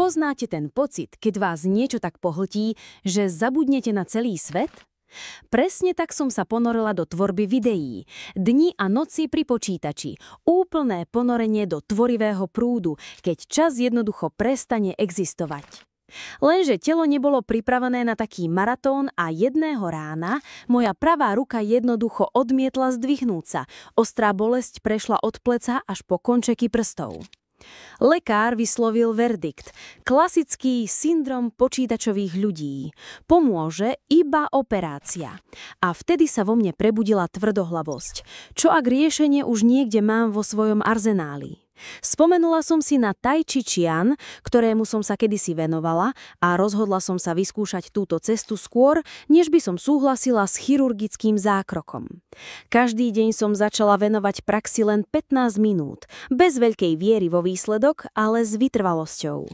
Poznáte ten pocit, keď vás niečo tak pohltí, že zabudnete na celý svet? Presne tak som sa ponorila do tvorby videí. Dni a noci pri počítači. Úplné ponorenie do tvorivého prúdu, keď čas jednoducho prestane existovať. Lenže telo nebolo pripravené na taký maratón a jedného rána moja pravá ruka jednoducho odmietla zdvihnúť sa. Ostrá bolesť prešla od pleca až po končeky prstov. Lekár vyslovil verdikt. Klasický syndrom počítačových ľudí. Pomôže iba operácia. A vtedy sa vo mne prebudila tvrdohlavosť. Čo ak riešenie už niekde mám vo svojom arzenáli? Spomenula som si na Tai Chi Chuan, ktorému som sa kedysi venovala a rozhodla som sa vyskúšať túto cestu skôr, než by som súhlasila s chirurgickým zákrokom. Každý deň som začala venovať praxi len 15 minút, bez veľkej viery vo výsledok, ale s vytrvalosťou.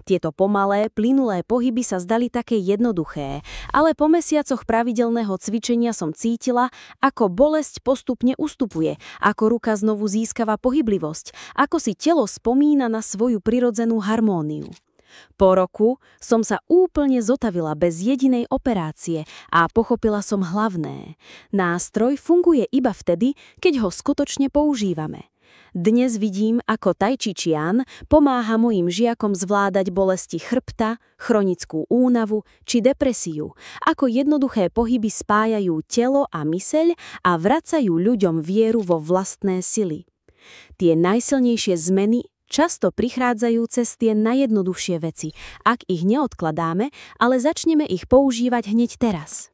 Tieto pomalé, plynulé pohyby sa zdali také jednoduché, ale po mesiacoch pravidelného cvičenia som cítila, ako bolesť postupne ustupuje, ako ruka znovu získava pohyblivosť, ako si telo spomína na svoju prirodzenú harmóniu. Po roku som sa úplne zotavila bez jedinej operácie a pochopila som hlavné. Nástroj funguje iba vtedy, keď ho skutočne používame. Dnes vidím, ako Tai Chi Chuan pomáha mojim žiakom zvládať bolesti chrbta, chronickú únavu či depresiu, ako jednoduché pohyby spájajú telo a myseľ a vracajú ľuďom vieru vo vlastné sily. Tie najsilnejšie zmeny často prichádzajú cez tie najjednoduchšie veci, ak ich neodkladáme, ale začneme ich používať hneď teraz.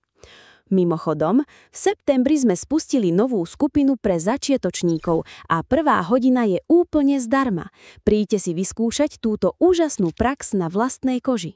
Mimochodom, v septembri sme spustili novú skupinu pre začiatočníkov a prvá hodina je úplne zdarma. Príďte si vyskúšať túto úžasnú prax na vlastnej koži.